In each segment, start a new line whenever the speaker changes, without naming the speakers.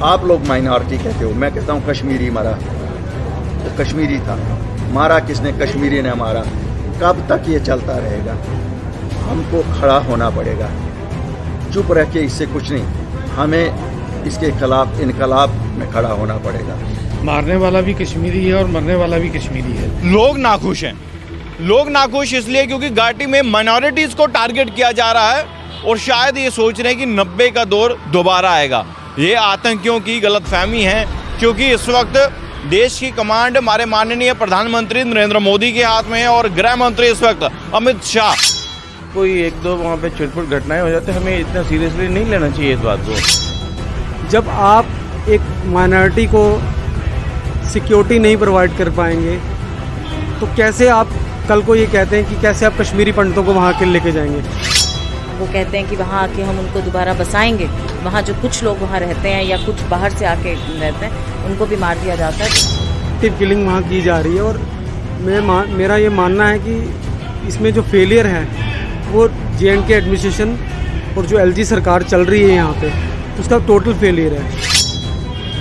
आप लोग माइनॉरिटी कहते हो, मैं कहता हूँ कश्मीरी मरा, वो कश्मीरी था, मारा किसने? कश्मीरी ने मारा। कब तक ये चलता रहेगा? हमको खड़ा होना पड़ेगा, चुप रह के इससे कुछ नहीं, हमें इसके खिलाफ इनकलाब में खड़ा होना पड़ेगा।
मारने वाला भी कश्मीरी है और मरने वाला भी कश्मीरी है।
लोग नाखुश हैं, लोग नाखुश इसलिए क्योंकि घाटी में माइनॉरिटीज़ को टारगेट किया जा रहा है और शायद ये सोच रहे हैं कि 90 का दौर दोबारा आएगा। ये आतंकियों की गलतफहमी है, क्योंकि इस वक्त देश की कमांड हमारे माननीय प्रधानमंत्री नरेंद्र मोदी के हाथ में है और गृह मंत्री इस वक्त अमित शाह।
कोई एक दो वहाँ पे छुटपुट घटनाएं हो जाती, हमें इतना सीरियसली नहीं लेना चाहिए इस बात को।
जब आप एक माइनॉरिटी को सिक्योरिटी नहीं प्रोवाइड कर पाएंगे तो कैसे आप कल को ये कहते हैं कि कैसे आप कश्मीरी पंडितों को वहाँ के लेके जाएंगे?
वो कहते हैं कि वहाँ आके हम उनको दोबारा बसाएंगे, वहाँ जो कुछ लोग वहाँ रहते हैं या कुछ बाहर से आके रहते हैं उनको भी मार दिया जाता है।
एक्टिव किलिंग वहाँ की जा रही है और मेरा ये मानना है कि इसमें जो फेलियर है वो JNK एडमिनिस्ट्रेशन और जो LG सरकार चल रही है यहाँ पे, उसका टोटल फेलियर है।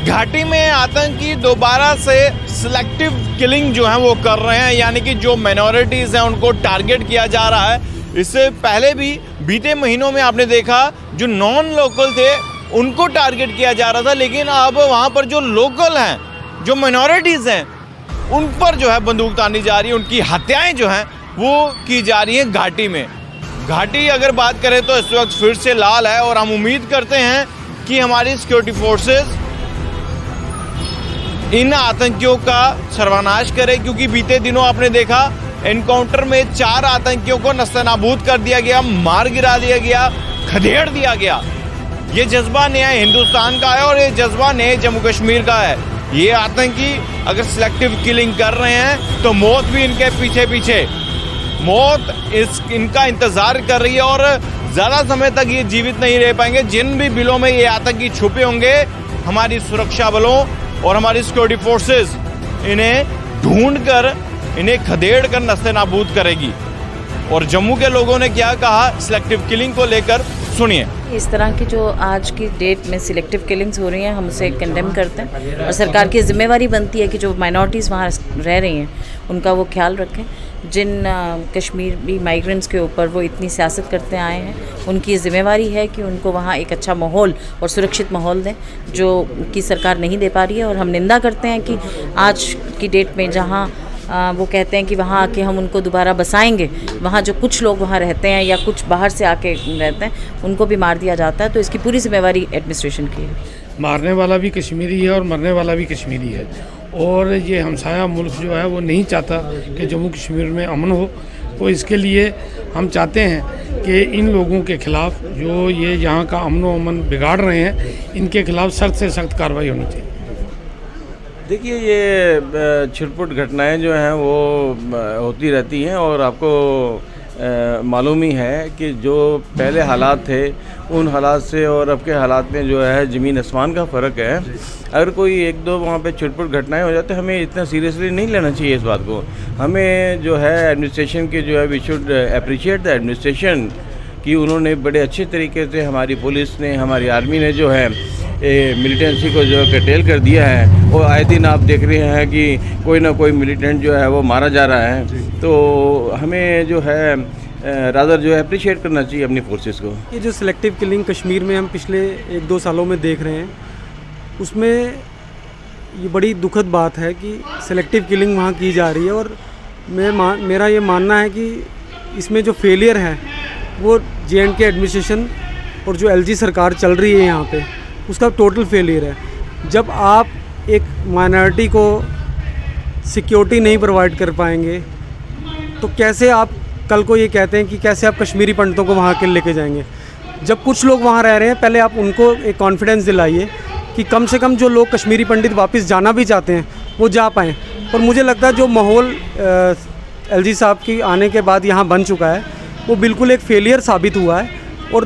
घाटी में आतंकी दोबारा से सिलेक्टिव किलिंग जो है वो कर रहे हैं, यानी कि जो माइनॉरिटीज़ हैं उनको टारगेट किया जा रहा है। इससे पहले भी बीते महीनों में आपने देखा जो नॉन लोकल थे उनको टारगेट किया जा रहा था, लेकिन अब वहाँ पर जो लोकल हैं, जो माइनॉरिटीज़ हैं, उन पर जो है बंदूक तानी जा रही है, उनकी हत्याएं जो हैं वो की जा रही हैं घाटी में। घाटी अगर बात करें तो इस वक्त फिर से लाल है और हम उम्मीद करते हैं कि हमारी सिक्योरिटी फोर्सेस इन आतंकियों का सर्वनाश करे, क्योंकि बीते दिनों आपने देखा एनकाउंटर में 4 आतंकियों को नस्तानाबूद कर दिया गया, मार गिरा दिया गया, खदेड़ दिया गया। ये जज्बा नया हिंदुस्तान का है और ये जज्बा नए जम्मू कश्मीर का है। ये आतंकी अगर सिलेक्टिव किलिंग कर रहे हैं तो मौत भी इनके पीछे पीछे, मौत इनका इंतजार कर रही है और ज़्यादा समय तक ये जीवित नहीं रह पाएंगे। जिन भी बिलों में ये आतंकी छुपे होंगे, हमारी सुरक्षा बलों और हमारी सिक्योरिटी फोर्सेस इन्हें ढूंढकर, इन्हें खदेड़ कर नस्तानाबूद करेगी। और जम्मू के लोगों ने क्या कहा सिलेक्टिव किलिंग को लेकर, सुनिए।
इस तरह की जो आज की डेट में सिलेक्टिव किलिंग्स हो रही हैं, हम उसे कंडेम करते हैं और सरकार की जिम्मेवारी बनती है कि जो माइनॉरिटीज़ वहाँ रह रही हैं उनका वो ख्याल रखें। जिन कश्मीरी माइग्रेंट्स के ऊपर वो इतनी सियासत करते आए हैं, उनकी जिम्मेवारी है कि उनको वहाँ एक अच्छा माहौल और सुरक्षित माहौल दें, जो कि सरकार नहीं दे पा रही है। और हम निंदा करते हैं कि आज की डेट में जहाँ वो कहते हैं कि वहाँ आके हम उनको दोबारा बसाएंगे, वहाँ जो कुछ लोग वहाँ रहते हैं या कुछ बाहर से आके रहते हैं उनको भी मार दिया जाता है, तो इसकी पूरी जिम्मेवारी एडमिनिस्ट्रेशन की है।
मारने वाला भी कश्मीरी है और मरने वाला भी कश्मीरी है। और ये हमसाया मुल्क जो है वो नहीं चाहता कि जम्मू कश्मीर में अमन हो, तो इसके लिए हम चाहते हैं कि इन लोगों के ख़िलाफ़ जो ये यहाँ का अमन व अमन बिगाड़ रहे हैं, इनके ख़िलाफ़ सख्त से सख्त कार्रवाई होनी चाहिए।
देखिए, ये छिटपुट घटनाएं जो हैं वो होती रहती हैं और आपको मालूम ही है कि जो पहले हालात थे उन हालात से और अब के हालात में जो है ज़मीन आसमान का फ़र्क है। अगर कोई एक दो वहाँ पे छिटपुट घटनाएं हो जाती, हमें इतना सीरियसली नहीं लेना चाहिए इस बात को। हमें जो है एडमिनिस्ट्रेशन के जो है we should appreciate the administration कि उन्होंने बड़े अच्छे तरीके से, हमारी पुलिस ने, हमारी आर्मी ने जो है मिलिटेंसी को जो है कर्टेल कर दिया है। और आए दिन आप देख रहे हैं कि कोई ना कोई मिलिटेंट जो है वो मारा जा रहा है, तो हमें जो है रादर जो है अप्रिशिएट करना चाहिए अपनी फोर्सेस को।
ये जो सिलेक्टिव किलिंग कश्मीर में हम पिछले 1-2 सालों में देख रहे हैं, उसमें ये बड़ी दुखद बात है कि सिलेक्टिव किलिंग वहाँ की जा रही है और मेरा ये मानना है कि इसमें जो फेलियर है वो JNK एडमिनिस्ट्रेशन और जो LG सरकार चल रही है यहाँ पे, उसका टोटल फेलियर है। जब आप एक माइनॉरिटी को सिक्योरिटी नहीं प्रोवाइड कर पाएंगे तो कैसे आप कल को ये कहते हैं कि कैसे आप कश्मीरी पंडितों को वहाँ के लेके जाएंगे? जब कुछ लोग वहाँ रह रहे हैं, पहले आप उनको एक कॉन्फिडेंस दिलाइए कि कम से कम जो लोग कश्मीरी पंडित वापस जाना भी चाहते हैं वो जा पाएँ। और मुझे लगता है जो माहौल LG साहब की आने के बाद यहाँ बन चुका है वो बिल्कुल एक फेलियर साबित हुआ है और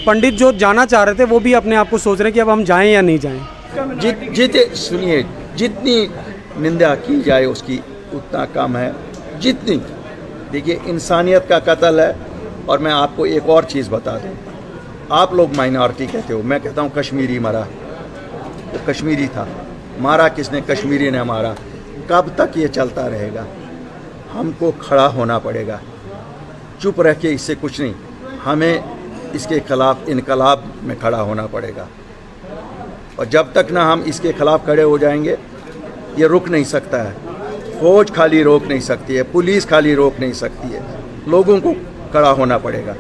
पंडित जो जाना चाह रहे थे वो भी अपने आप को सोच रहे हैं कि अब हम जाएं या नहीं जाएं।
सुनिए, जितनी निंदा की जाए उसकी उतना कम है। जितनी, देखिए, इंसानियत का कत्ल है। और मैं आपको एक और चीज़ बता दूं, आप लोग माइनॉरिटी कहते हो, मैं कहता हूं कश्मीरी मरा, वो कश्मीरी था। मारा किसने? कश्मीरी ने मारा। कब तक ये चलता रहेगा? हमको खड़ा होना पड़ेगा। चुप रह के इससे कुछ नहीं, हमें इसके खिलाफ इनकलाब में खड़ा होना पड़ेगा। और जब तक ना हम इसके खिलाफ खड़े हो जाएंगे, ये रुक नहीं सकता है। फौज खाली रोक नहीं सकती है, पुलिस खाली रोक नहीं सकती है। लोगों को खड़ा होना पड़ेगा।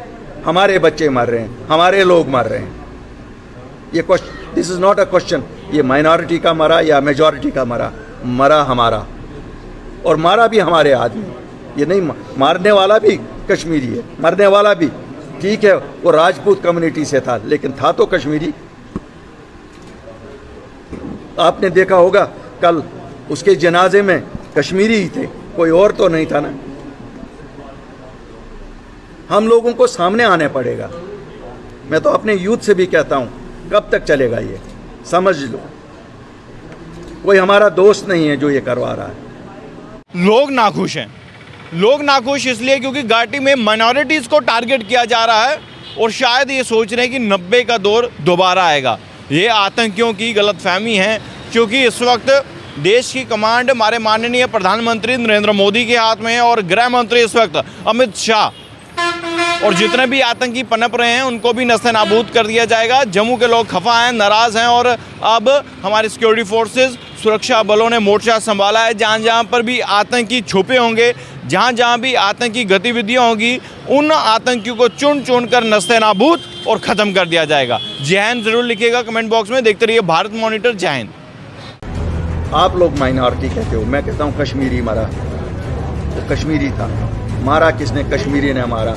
हमारे बच्चे मर रहे हैं, हमारे लोग मर रहे हैं। ये question, this is not a question ये माइनॉरिटी का मरा या मेजॉरिटी का मरा हमारा, और मारा भी हमारे आदमी। ये नहीं, मारने वाला भी कश्मीरी है, मरने वाला भी ठीक है, वो राजपूत कम्युनिटी से था, लेकिन था तो कश्मीरी। आपने देखा होगा कल उसके जनाजे में कश्मीरी ही थे, कोई और तो नहीं था ना। हम लोगों को सामने आने पड़ेगा। मैं तो अपने यूथ से भी कहता हूं, कब तक चलेगा ये? समझ लो, कोई हमारा दोस्त नहीं है जो ये करवा रहा है।
लोग नाखुश हैं। लोग नाखुश इसलिए क्योंकि घाटी में माइनॉरिटीज़ को टारगेट किया जा रहा है और शायद ये सोच रहे हैं कि 90 का दौर दोबारा आएगा। ये आतंकियों की गलतफहमी है, क्योंकि इस वक्त देश की कमांड हमारे माननीय प्रधानमंत्री नरेंद्र मोदी के हाथ में है और गृह मंत्री इस वक्त अमित शाह, और जितने भी आतंकी पनप रहे हैं उनको भी नस्ते-नाबूद कर दिया जाएगा। जम्मू के लोग खफा हैं, नाराज़ हैं, और अब हमारी सिक्योरिटी फोर्सेस, सुरक्षा बलों ने मोर्चा संभाला है। जहाँ जहाँ पर भी आतंकी छुपे होंगे, जहाँ जहाँ भी आतंकी गतिविधियाँ होंगी, उन आतंकियों को चुन चुन कर नस्ते-नाबूद और ख़त्म कर दिया जाएगा। जय हिंद ज़रूर लिखिएगा कमेंट बॉक्स में। देखते रहिए भारत मॉनिटर। जय हिंद।
आप लोग माइनॉरिटी कहते हो, मैं कहता हूँ कश्मीरी मरा। वो कश्मीरी था। मारा किसने? कश्मीरी ने मारा।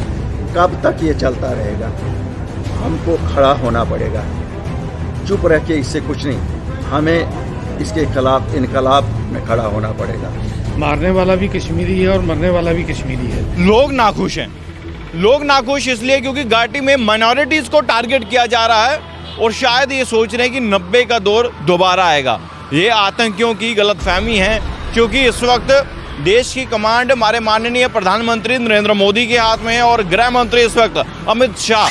कब तक ये चलता रहेगा? हमको खड़ा होना पड़ेगा। चुप रह के इससे कुछ नहीं, हमें इसके खिलाफ इनकलाब में खड़ा होना पड़ेगा।
मारने वाला भी कश्मीरी है और मरने वाला भी कश्मीरी है।
लोग नाखुश हैं। लोग नाखुश इसलिए क्योंकि घाटी में माइनॉरिटीज़ को टारगेट किया जा रहा है और शायद ये सोच रहे हैं कि 90 का दौर दोबारा आएगा। ये आतंकियों की गलतफहमी है, क्योंकि इस वक्त देश की कमांड हमारे माननीय प्रधानमंत्री नरेंद्र मोदी के हाथ में है और गृह मंत्री इस वक्त अमित शाह।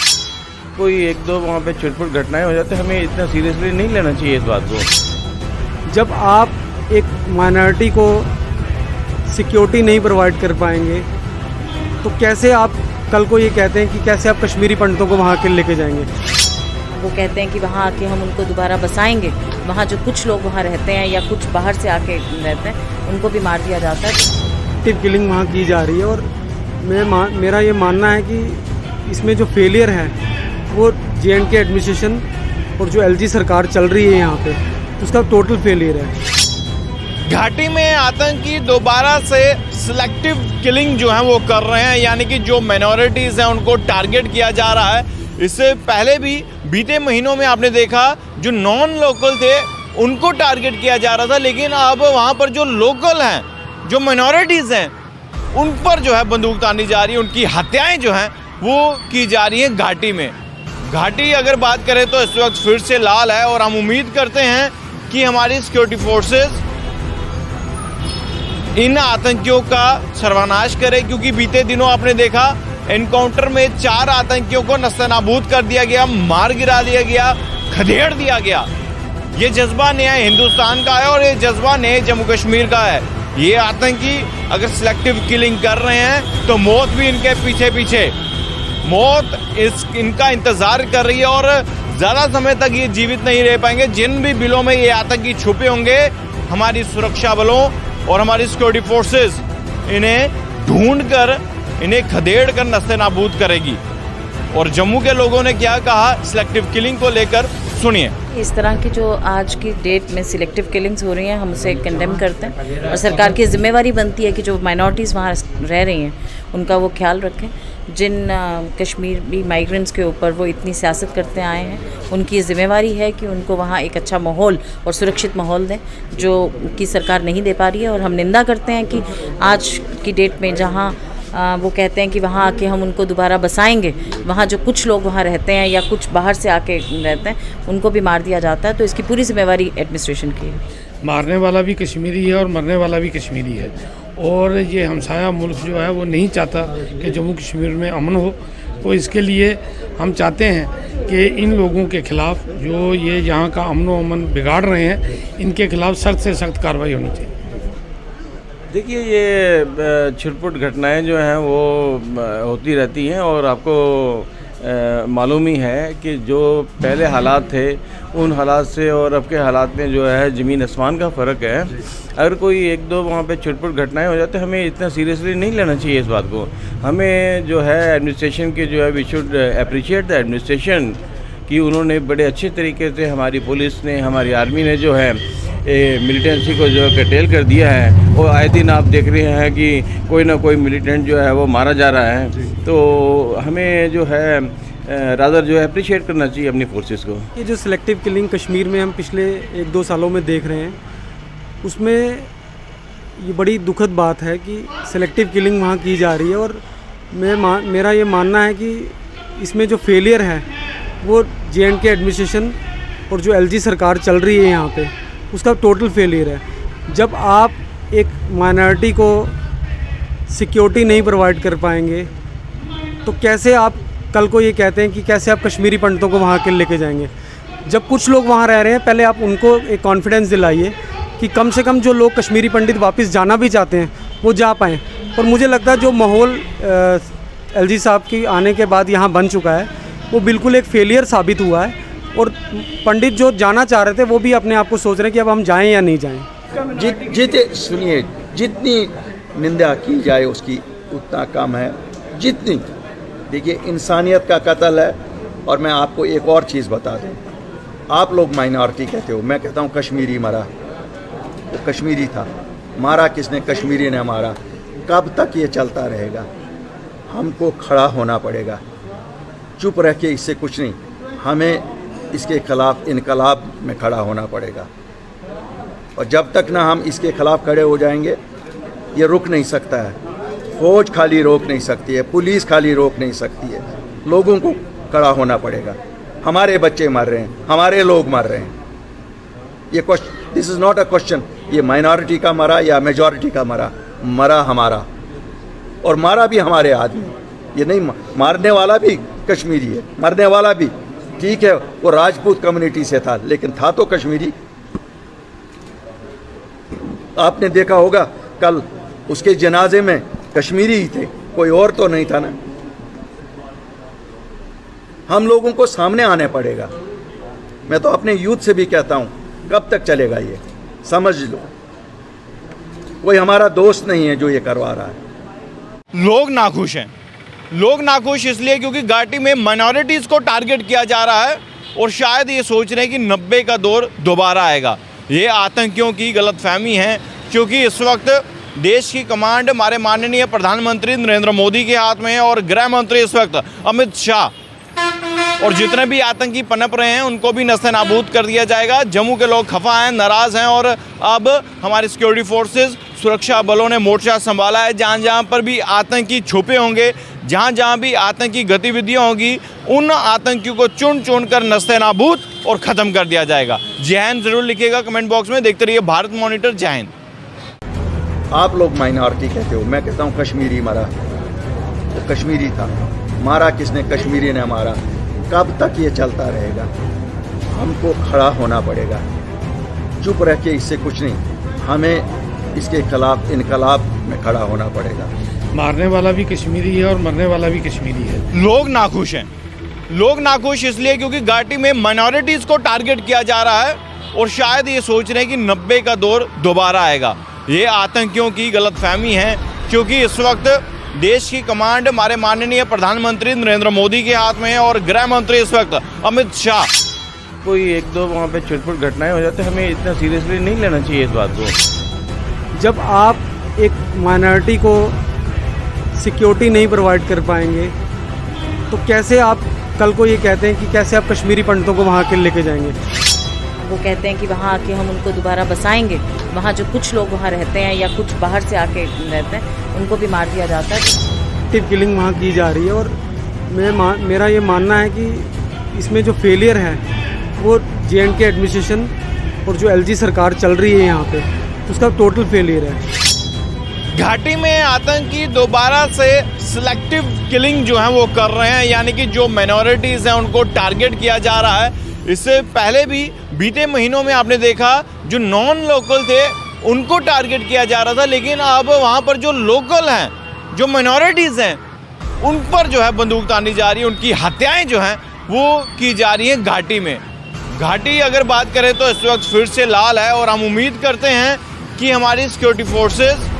कोई एक दो वहाँ पे छिटपुट घटनाएं हो जाते, हमें इतना सीरियसली नहीं लेना चाहिए इस बात को।
जब आप एक माइनॉरिटी को सिक्योरिटी नहीं प्रोवाइड कर पाएंगे, तो कैसे आप कल को ये कहते हैं कि कैसे आप कश्मीरी पंडितों को वहाँ के लेके जाएंगे?
वो कहते हैं कि वहाँ आके हम उनको दोबारा बसाएंगे। वहाँ जो कुछ लोग वहाँ रहते हैं या कुछ बाहर से आके रहते हैं, उनको भी मार दिया जाता है।
एक्टिव किलिंग वहाँ की जा रही है, और मेरा ये मानना है कि इसमें जो फेलियर है वो JNK एडमिनिस्ट्रेशन और जो LG सरकार चल रही है यहाँ पे, उसका टोटल फेलियर है।
घाटी में आतंकी दोबारा से सिलेक्टिव किलिंग जो है वो कर रहे हैं, यानी कि जो माइनॉरिटीज़ हैं उनको टारगेट किया जा रहा है। इससे पहले भी बीते महीनों में आपने देखा जो नॉन लोकल थे उनको टारगेट किया जा रहा था, लेकिन अब वहाँ पर जो लोकल हैं, जो माइनॉरिटीज़ हैं, उन पर जो है बंदूक तानी जा रही है, उनकी हत्याएं जो हैं वो की जा रही हैं घाटी में। घाटी अगर बात करें तो इस वक्त फिर से लाल है, और हम उम्मीद करते हैं कि हमारी सिक्योरिटी फोर्सेस इन आतंकियों का सर्वनाश करे, क्योंकि बीते दिनों आपने देखा एनकाउंटर में 4 आतंकियों को नस्ते-नाबूद कर दिया गया, मार गिरा दिया गया, खदेड़ दिया गया। ये जज्बा नया हिंदुस्तान का है और ये जज्बा नए जम्मू कश्मीर का है। ये आतंकी अगर सिलेक्टिव किलिंग कर रहे हैं तो मौत भी इनके पीछे पीछे, मौत इनका इंतजार कर रही है और ज़्यादा समय तक ये जीवित नहीं रह पाएंगे। जिन भी बिलों में ये आतंकी छुपे होंगे, हमारी सुरक्षा बलों और हमारी सिक्योरिटी फोर्सेस इन्हें ढूंढ कर, इन्हें खदेड़ कर नस्ते-नाबूद करेगी। और जम्मू के लोगों ने क्या कहा सिलेक्टिव किलिंग को लेकर, सुनिए।
इस तरह की जो आज की डेट में सिलेक्टिव किलिंग्स हो रही हैं, हम उसे कंडेम करते हैं, और सरकार की जिम्मेवारी बनती है कि जो माइनॉरिटीज़ वहाँ रह रही हैं उनका वो ख्याल रखें। जिन कश्मीरी माइग्रेंट्स के ऊपर वो इतनी सियासत करते आए हैं, उनकी जिम्मेवारी है कि उनको वहाँ एक अच्छा माहौल और सुरक्षित माहौल दें, जो कि सरकार नहीं दे पा रही है। और हम निंदा करते हैं कि आज की डेट में जहाँ वो कहते हैं कि वहाँ आके हम उनको दोबारा बसाएंगे, वहाँ जो कुछ लोग वहाँ रहते हैं या कुछ बाहर से आके रहते हैं, उनको भी मार दिया जाता है। तो इसकी पूरी जिम्मेवारी एडमिनिस्ट्रेशन की है।
मारने वाला भी कश्मीरी है और मरने वाला भी कश्मीरी है, और ये हमसाया मुल्क जो है वो नहीं चाहता कि जम्मू कश्मीर में अमन हो। तो इसके लिए हम चाहते हैं कि इन लोगों के खिलाफ जो ये यहाँ का अमन व अमन बिगाड़ रहे हैं, इनके खिलाफ सख्त से सख्त कार्रवाई होनी चाहिए।
देखिए, ये छिटपुट घटनाएं जो हैं वो होती रहती हैं और आपको मालूम ही है कि जो पहले हालात थे उन हालात से और अब के हालात में जो है ज़मीन आसमान का फ़र्क है। अगर कोई एक दो वहाँ पे छिटपुट घटनाएं हो जाते, हमें इतना सीरियसली नहीं लेना चाहिए इस बात को। हमें जो है एडमिनिस्ट्रेशन के जो है we should appreciate the administration कि उन्होंने बड़े अच्छे तरीके से, हमारी पुलिस ने, हमारी आर्मी ने जो है मिलिटेंसी को जो है कटेल कर दिया है। और आए दिन आप देख रहे हैं कि कोई ना कोई मिलिटेंट जो है वो मारा जा रहा है। तो हमें जो है रादर जो है अप्रिशिएट करना चाहिए अपनी फोर्सेस को।
ये जो सिलेक्टिव किलिंग कश्मीर में हम पिछले 1-2 सालों में देख रहे हैं, उसमें ये बड़ी दुखद बात है कि सिलेक्टिव किलिंग वहाँ की जा रही है। और मेरा ये मानना है कि इसमें जो फेलियर है वो J&K एडमिनिस्ट्रेशन और जो LG सरकार चल रही है यहाँ पे, उसका टोटल फेलियर है। जब आप एक माइनॉरिटी को सिक्योरिटी नहीं प्रोवाइड कर पाएंगे तो कैसे आप कल को ये कहते हैं कि कैसे आप कश्मीरी पंडितों को वहाँ के लेके जाएंगे। जब कुछ लोग वहाँ रह रहे हैं, पहले आप उनको एक कॉन्फिडेंस दिलाइए कि कम से कम जो लोग कश्मीरी पंडित वापस जाना भी चाहते हैं वो जा पाएँ। और मुझे लगता है जो माहौल LG साहब की आने के बाद यहाँ बन चुका है वो बिल्कुल एक फेलियर साबित हुआ है। और पंडित जो जाना चाह रहे थे वो भी अपने आप को सोच रहे हैं कि अब हम जाएं या नहीं जाएं।
सुनिए, जितनी निंदा की जाए उसकी उतना कम है। जितनी, देखिए, इंसानियत का कत्ल है। और मैं आपको एक और चीज़ बता दूं, आप लोग माइनॉरिटी कहते हो, मैं कहता हूं कश्मीरी मरा। वो कश्मीरी था, मारा किसने? कश्मीरी ने मारा। कब तक ये चलता रहेगा? हमको खड़ा होना पड़ेगा। चुप रह के इससे कुछ नहीं, हमें इसके खिलाफ इनकलाब में खड़ा होना पड़ेगा। और जब तक ना हम इसके खिलाफ खड़े हो जाएंगे, ये रुक नहीं सकता है। फौज खाली रोक नहीं सकती है, पुलिस खाली रोक नहीं सकती है। लोगों को खड़ा होना पड़ेगा। हमारे बच्चे मर रहे हैं, हमारे लोग मर रहे हैं। ये question, this is not a question ये माइनॉरिटी का मरा या मेजॉरिटी का मरा हमारा। और मारा भी हमारे आदमी। ये नहीं, मारने वाला भी कश्मीरी है, मरने वाला भी, ठीक है, वो राजपूत कम्युनिटी से था, लेकिन था तो कश्मीरी। आपने देखा होगा कल उसके जनाजे में कश्मीरी ही थे, कोई और तो नहीं था ना। हम लोगों को सामने आने पड़ेगा। मैं तो अपने यूथ से भी कहता हूं, कब तक चलेगा ये? समझ लो, कोई हमारा दोस्त नहीं है जो ये करवा रहा है।
लोग नाखुश हैं। लोग नाखुश इसलिए क्योंकि घाटी में माइनॉरिटीज़ को टारगेट किया जा रहा है और शायद ये सोच रहे हैं कि 90 का दौर दोबारा आएगा। ये आतंकियों की गलतफहमी है, क्योंकि इस वक्त देश की कमांड हमारे माननीय प्रधानमंत्री नरेंद्र मोदी के हाथ में है और गृह मंत्री इस वक्त अमित शाह। और जितने भी आतंकी पनप रहे हैं उनको भी नस्ते-नाबूद कर दिया जाएगा। जम्मू के लोग खफा हैं, नाराज़ हैं और अब हमारी सिक्योरिटी फोर्सेस, सुरक्षा बलों ने मोर्चा संभाला है। जहाँ जहाँ पर भी आतंकी छुपे होंगे, जहाँ जहाँ भी आतंकी गतिविधियाँ होंगी, उन आतंकियों को चुन चुन कर नस्ते-नाबूद और ख़त्म कर दिया जाएगा। जय हिंद ज़रूर लिखिएगा कमेंट बॉक्स में। देखते रहिए भारत मॉनिटर। जय हिंद।
आप लोग माइनॉरिटी कहते हो, मैं कहता हूँ कश्मीरी मरा। वो कश्मीरी था, मारा किसने? कश्मीरी ने मारा। कब तक ये चलता रहेगा? हमको खड़ा होना पड़ेगा। चुप रह के इससे कुछ नहीं, हमें इसके खिलाफ इनकलाब में खड़ा होना पड़ेगा।
मारने वाला भी कश्मीरी है और मरने वाला भी कश्मीरी है।
लोग नाखुश हैं। लोग नाखुश इसलिए क्योंकि घाटी में माइनॉरिटीज़ को टारगेट किया जा रहा है और शायद ये सोच रहे हैं कि 90 का दौर दोबारा आएगा। ये आतंकियों की गलतफहमी है, क्योंकि इस वक्त देश की कमांड हमारे माननीय प्रधानमंत्री नरेंद्र मोदी के हाथ में है और गृह मंत्री इस वक्त अमित शाह।
कोई एक दो वहाँ पे छिटपुट घटनाएं हो जाते, हमें इतना सीरियसली नहीं लेना चाहिए इस बात को।
जब आप एक माइनॉरिटी को सिक्योरिटी नहीं प्रोवाइड कर पाएंगे तो कैसे आप कल को ये कहते हैं कि कैसे आप कश्मीरी पंडितों को वहाँ के लेके जाएंगे।
वो कहते हैं कि वहाँ आके हम उनको दोबारा बसाएंगे। वहाँ जो कुछ लोग वहाँ रहते हैं या कुछ बाहर से आके रहते हैं, उनको भी मार दिया जाता है।
सिलेक्टिव किलिंग वहाँ की जा रही है। और मेरा ये मानना है कि इसमें जो फेलियर है वो J&K एडमिनिस्ट्रेशन और जो LG सरकार चल रही है यहाँ पे, उसका टोटल फेलियर है।
घाटी में आतंकी दोबारा से सिलेक्टिव किलिंग जो है वो कर रहे हैं, यानी कि जो माइनॉरिटीज़ हैं उनको टारगेट किया जा रहा है। इससे पहले भी बीते महीनों में आपने देखा जो नॉन लोकल थे उनको टारगेट किया जा रहा था, लेकिन अब वहाँ पर जो लोकल हैं, जो माइनॉरिटीज़ हैं, उन पर जो है बंदूक तानी जा रही है, उनकी हत्याएं जो हैं वो की जा रही हैं घाटी में। घाटी अगर बात करें तो इस वक्त फिर से लाल है और हम उम्मीद करते हैं कि हमारी सिक्योरिटी फोर्सेस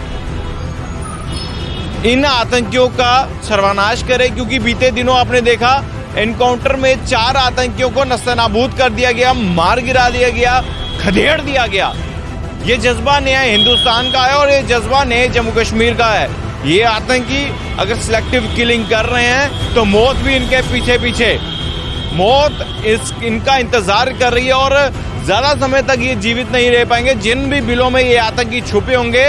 इन आतंकियों का सर्वनाश करे, क्योंकि बीते दिनों आपने देखा एनकाउंटर में 4 आतंकियों को नस्तानाबूद कर दिया गया, मार गिरा दिया गया, खदेड़ दिया गया। ये जज्बा नया हिंदुस्तान का है और ये जज्बा नए जम्मू कश्मीर का है। ये आतंकी अगर सिलेक्टिव किलिंग कर रहे हैं तो मौत भी इनके पीछे पीछे, मौत इनका इंतजार कर रही है और ज़्यादा समय तक ये जीवित नहीं रह पाएंगे। जिन भी बिलों में ये आतंकी छुपे होंगे,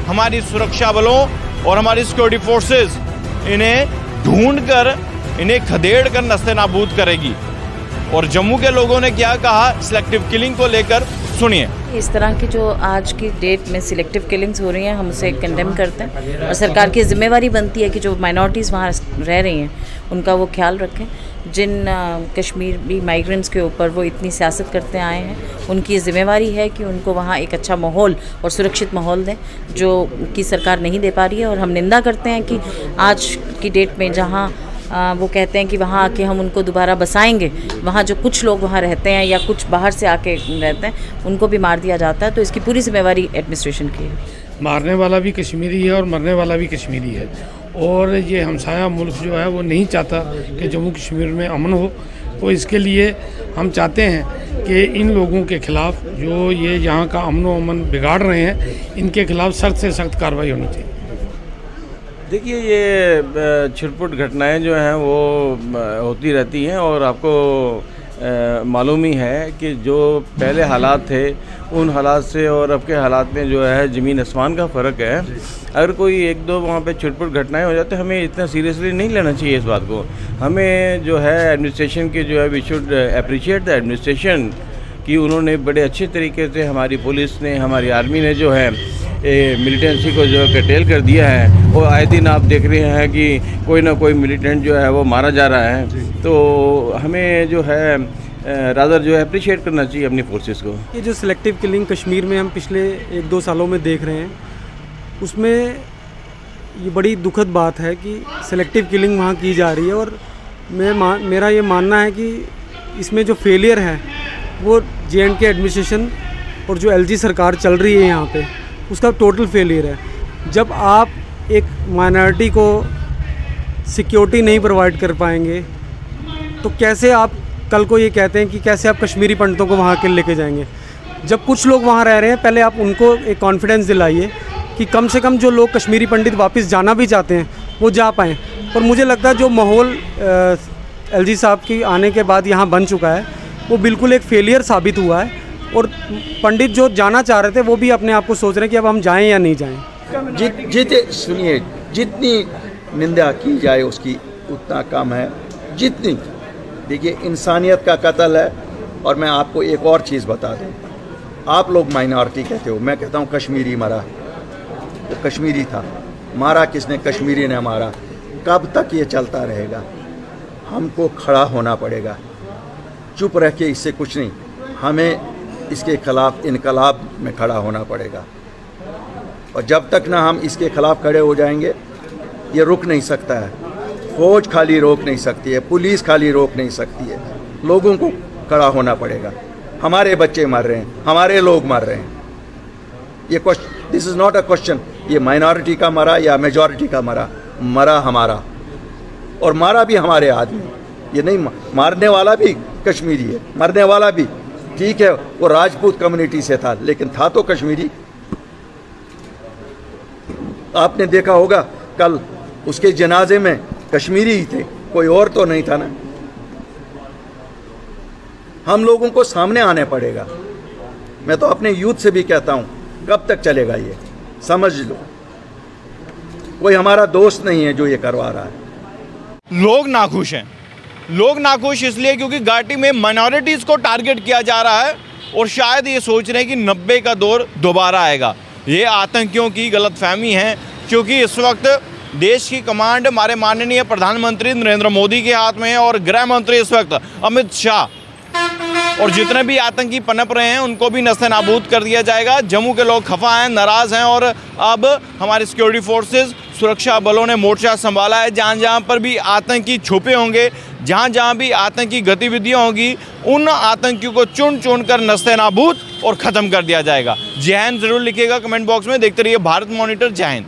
हमारी सुरक्षा बलों और हमारी सिक्योरिटी फोर्सेस इन्हें ढूंढकर, इन्हें खदेड़ कर नस्तानाबूद करेगी। और जम्मू के लोगों ने क्या कहा सिलेक्टिव किलिंग को लेकर, सुनिए।
इस तरह की जो आज की डेट में सिलेक्टिव किलिंग्स हो रही हैं, हम उसे कंडेम करते हैं और सरकार की जिम्मेवारी बनती है कि जो माइनॉरिटीज़ वहाँ रह रही हैं उनका वो ख्याल रखें। जिन कश्मीरी माइग्रेंट्स के ऊपर वो इतनी सियासत करते आए हैं, उनकी जिम्मेवारी है कि उनको वहाँ एक अच्छा माहौल और सुरक्षित माहौल दें, जो कि सरकार नहीं दे पा रही है। और हम निंदा करते हैं कि आज की डेट में जहाँ वो कहते हैं कि वहाँ आके हम उनको दोबारा बसाएंगे, वहाँ जो कुछ लोग वहाँ रहते हैं या कुछ बाहर से आके रहते हैं उनको भी मार दिया जाता है। तो इसकी पूरी जिम्मेवारी एडमिनिस्ट्रेशन की है।
मारने वाला भी कश्मीरी है और मरने वाला भी कश्मीरी है। और ये हमसाया मुल्क जो है वो नहीं चाहता कि जम्मू कश्मीर में अमन हो। तो इसके लिए हम चाहते हैं कि इन लोगों के ख़िलाफ़ जो ये यहाँ का अमन व अमन बिगाड़ रहे हैं, इनके खिलाफ़ सख्त से सख्त कार्रवाई होनी चाहिए।
देखिए, ये छिटपुट घटनाएं जो हैं वो होती रहती हैं और आपको मालूम ही है कि जो पहले हालात थे उन हालात से और अब के हालात में जो है ज़मीन आसमान का फ़र्क है। अगर कोई 1-2 वहाँ पे छिटपुट घटनाएं हो जाते, हमें इतना सीरियसली नहीं लेना चाहिए इस बात को। हमें जो है एडमिनिस्ट्रेशन के जो है we should appreciate the administration कि उन्होंने बड़े अच्छे तरीके से, हमारी पुलिस ने, हमारी आर्मी ने जो है मिलिटेंसी को जो है कटेल कर दिया है। और आए दिन आप देख रहे हैं कि कोई ना कोई मिलिटेंट जो है वो मारा जा रहा है। तो हमें जो है रादर जो है अप्रिशिएट करना चाहिए अपनी फोर्सेस को।
ये जो सिलेक्टिव किलिंग कश्मीर में हम पिछले 1-2 सालों में देख रहे हैं, उसमें ये बड़ी दुखद बात है कि सिलेक्टिव किलिंग वहाँ की जा रही है। और मेरा ये मानना है कि इसमें जो फेलियर है वो JNK एडमिनिस्ट्रेशन और जो LG सरकार चल रही है यहाँ पे, उसका टोटल फेलियर है। जब आप एक माइनॉरिटी को सिक्योरिटी नहीं प्रोवाइड कर पाएंगे तो कैसे आप कल को ये कहते हैं कि कैसे आप कश्मीरी पंडितों को वहाँ के लेके जाएंगे। जब कुछ लोग वहाँ रह रहे हैं, पहले आप उनको एक कॉन्फिडेंस दिलाइए कि कम से कम जो लोग कश्मीरी पंडित वापस जाना भी चाहते हैं वो जा पाएँ। और मुझे लगता है जो माहौल LG साहब की आने के बाद यहाँ बन चुका है वो बिल्कुल एक फेलियर साबित हुआ है। और पंडित जो जाना चाह रहे थे वो भी अपने आप को सोच रहे हैं कि अब हम जाएं या नहीं जाएं।
सुनिए, जितनी निंदा की जाए उसकी उतना कम है। जितनी, देखिए, इंसानियत का कत्ल है। और मैं आपको एक और चीज़ बता दूं, आप लोग माइनॉरिटी कहते हो, मैं कहता हूं कश्मीरी मरा, वो कश्मीरी था। मारा किसने? कश्मीरी ने मारा। कब तक ये चलता रहेगा? हमको खड़ा होना पड़ेगा। चुप रह के इससे कुछ नहीं, हमें इसके खिलाफ इनकलाब में खड़ा होना पड़ेगा। और जब तक ना हम इसके खिलाफ खड़े हो जाएंगे, ये रुक नहीं सकता है। फौज खाली रोक नहीं सकती है, पुलिस खाली रोक नहीं सकती है, लोगों को खड़ा होना पड़ेगा। हमारे बच्चे मर रहे हैं, हमारे लोग मर रहे हैं। ये question, this is not a question ये माइनॉरिटी का मरा या मेजॉरिटी का मरा, मरा हमारा, और मारा भी हमारे आदमी। ये नहीं, मारने वाला भी कश्मीरी है, मरने वाला भी, ठीक है, वो राजपूत कम्युनिटी से था लेकिन था तो कश्मीरी। आपने देखा होगा कल उसके जनाजे में कश्मीरी ही थे, कोई और तो नहीं था ना। हम लोगों को सामने आने पड़ेगा। मैं तो अपने यूथ से भी कहता हूं, कब तक चलेगा ये? समझ लो, कोई हमारा दोस्त नहीं है जो ये करवा रहा है।
लोग नाखुश हैं। लोग नाखुश इसलिए क्योंकि घाटी में माइनॉरिटीज़ को टारगेट किया जा रहा है और शायद ये सोच रहे हैं कि 90 का दौर दोबारा आएगा। ये आतंकियों की गलतफहमी है, क्योंकि इस वक्त देश की कमांड हमारे माननीय प्रधानमंत्री नरेंद्र मोदी के हाथ में है और गृह मंत्री इस वक्त अमित शाह, और जितने भी आतंकी पनप रहे हैं उनको भी नस्ते-नाबूद कर दिया जाएगा। जम्मू के लोग खफा हैं, नाराज़ हैं और अब हमारे सिक्योरिटी फोर्सेस, सुरक्षा बलों ने मोर्चा संभाला है। जहाँ जहाँ पर भी आतंकी छुपे होंगे, जहाँ जहाँ भी आतंकी गतिविधियाँ होंगी, उन आतंकियों को चुन चुन कर नस्ते-नाबूद और ख़त्म कर दिया जाएगा। जय हिंद ज़रूर लिखिएगा कमेंट बॉक्स में। देखते रहिए भारत मॉनिटर। जय हिंद।